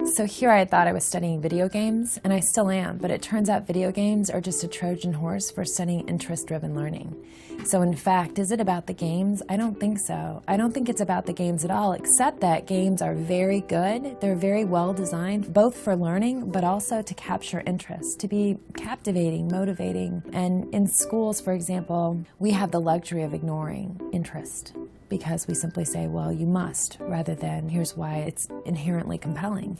So here I thought I was studying video games, and I still am, but it turns out video games are just a Trojan horse for studying interest-driven learning. So in fact, is it about the games? I don't think so. I don't think it's about the games at all, except that games are very good. They're very well designed, both for learning, but also to capture interest, to be captivating, motivating. And in schools, for example, we have the luxury of ignoring interest, because we simply say, well, you must, rather than here's why it's inherently compelling.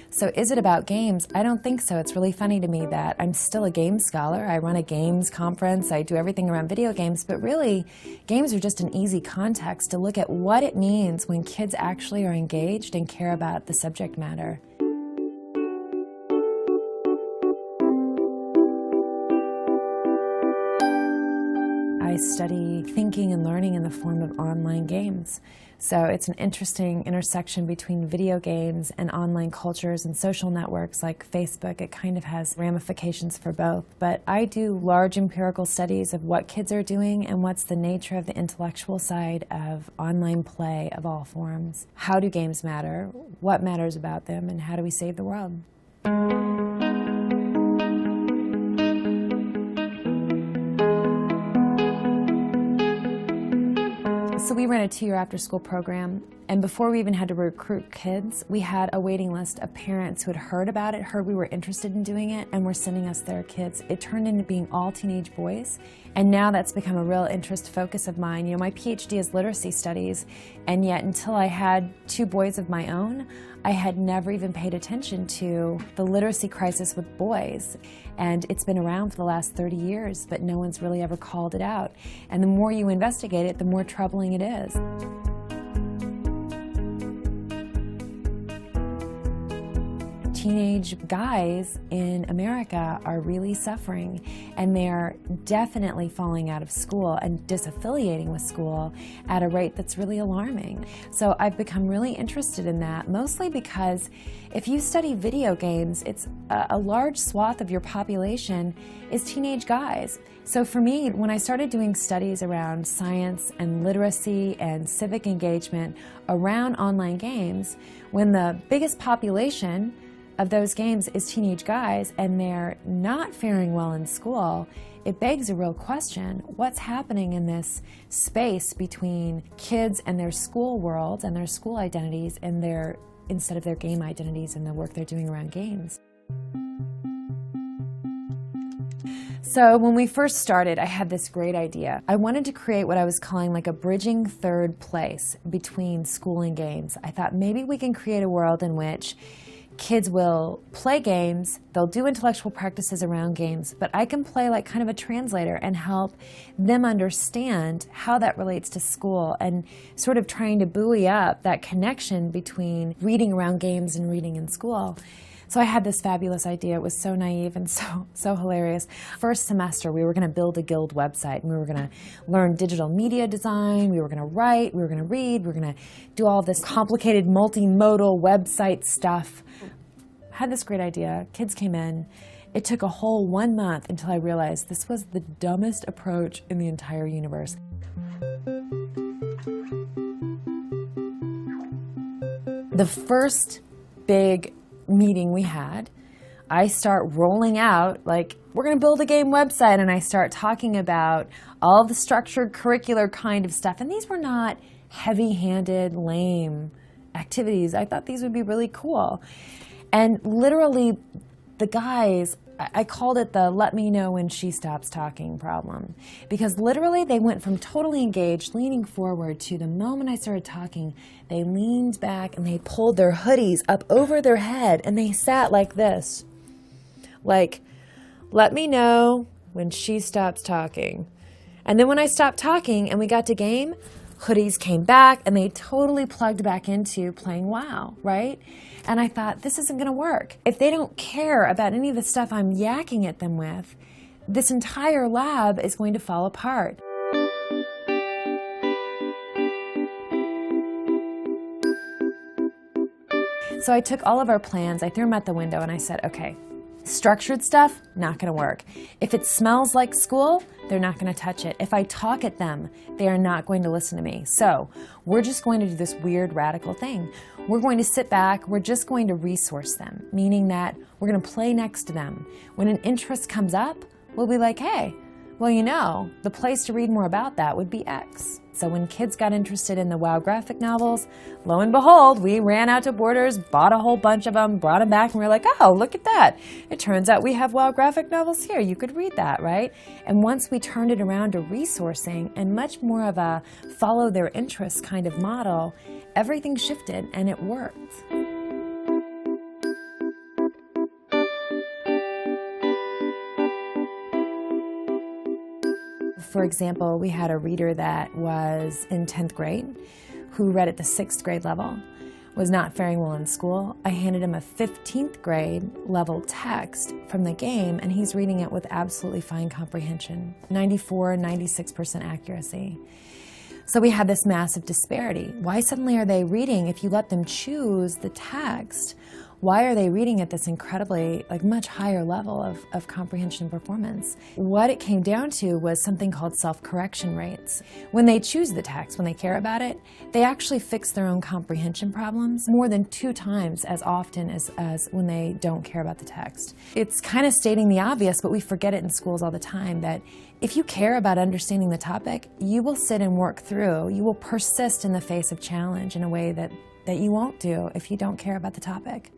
So is it about games? I don't think so. It's really funny to me that I'm still a games scholar. I run a games conference. I do everything around video games, but really, games are just an easy context to look at what it means when kids actually are engaged and care about the subject matter. I study thinking and learning in the form of online games. So it's an interesting intersection between video games and online cultures and social networks like Facebook. It kind of has ramifications for both. But I do large empirical studies of what kids are doing and what's the nature of the intellectual side of online play of all forms. How do games matter? What matters about them? And how do we save the world? So we ran a 2-year after-school program, and before we even had to recruit kids, we had a waiting list of parents who had heard about it, heard we were interested in doing it, and were sending us their kids. It turned into being all teenage boys, and now that's become a real interest focus of mine. You know, my PhD is literacy studies, and yet until I had 2 boys of my own, I had never even paid attention to the literacy crisis with boys. And it's been around for the last 30 years, but no one's really ever called it out. And the more you investigate it, the more troubling it is. Teenage guys in America are really suffering, and they're definitely falling out of school and disaffiliating with school at a rate that's really alarming. So I've become really interested in that, mostly because if you study video games, it's a large swath of your population is teenage guys. So for me, when I started doing studies around science and literacy and civic engagement around online games, when the biggest population of those games is teenage guys and they're not faring well in school, it begs a real question. What's happening in this space between kids and their school world and their school identities and instead of their game identities and the work they're doing around games? So when we first started, I had this great idea. I wanted to create what I was calling like a bridging third place between school and games. I thought maybe we can create a world in which kids will play games, they'll do intellectual practices around games, but I can play like kind of a translator and help them understand how that relates to school and sort of trying to buoy up that connection between reading around games and reading in school. So I had this fabulous idea. It was so naive and so hilarious. First semester, we were going to build a guild website, and we were going to learn digital media design, we were going to write, we were going to read, we were going to do all this complicated multimodal website stuff. I had this great idea. Kids came in. It took a whole 1 month until I realized this was the dumbest approach in the entire universe. The first big meeting we had, I start rolling out, like, we're going to build a game website, and I start talking about all the structured curricular kind of stuff. And these were not heavy-handed, lame activities. I thought these would be really cool. And literally, the guys, I called it the let me know when she stops talking problem. Because literally, they went from totally engaged, leaning forward, to the moment I started talking, they leaned back and they pulled their hoodies up over their head and they sat like this. Like, let me know when she stops talking. And then when I stopped talking and we got to game, hoodies came back and they totally plugged back into playing WoW, right? And I thought, this isn't going to work. If they don't care about any of the stuff I'm yakking at them with, this entire lab is going to fall apart. So I took all of our plans, I threw them out the window, and I said, okay, Structured stuff, not going to work. If it smells like school, they're not going to touch it. If I talk at them, they are not going to listen to me. So we're just going to do this weird radical thing. We're going to sit back, we're just going to resource them, meaning that we're going to play next to them. When an interest comes up, we'll be like, hey, well, you know, the place to read more about that would be X. So when kids got interested in the WOW graphic novels, lo and behold, we ran out to Borders, bought a whole bunch of them, brought them back, and we were like, oh, look at that. It turns out we have WOW graphic novels here. You could read that, right? And once we turned it around to resourcing and much more of a follow their interests kind of model, everything shifted and it worked. For example, we had a reader that was in 10th grade who read at the 6th grade level, was not faring well in school. I handed him a 15th grade level text from the game, and he's reading it with absolutely fine comprehension, 94, 96% accuracy. So we had this massive disparity. Why suddenly are they reading, if you let them choose the text, why are they reading at this incredibly, much higher level of comprehension and performance? What it came down to was something called self-correction rates. When they choose the text, when they care about it, they actually fix their own comprehension problems more than 2 times as often as when they don't care about the text. It's kind of stating the obvious, but we forget it in schools all the time, that if you care about understanding the topic, you will sit and work through, you will persist in the face of challenge in a way that you won't do if you don't care about the topic.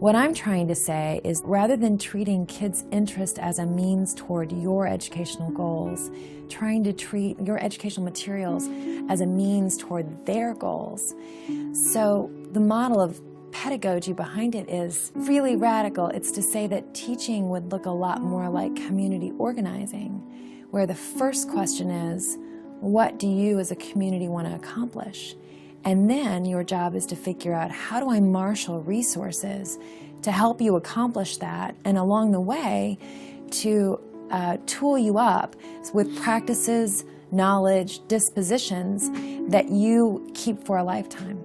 What I'm trying to say is, rather than treating kids' interest as a means toward your educational goals, trying to treat your educational materials as a means toward their goals. So the model of pedagogy behind it is really radical. It's to say that teaching would look a lot more like community organizing, where the first question is, what do you as a community want to accomplish? And then your job is to figure out, how do I marshal resources to help you accomplish that, and along the way to tool you up with practices, knowledge, dispositions that you keep for a lifetime.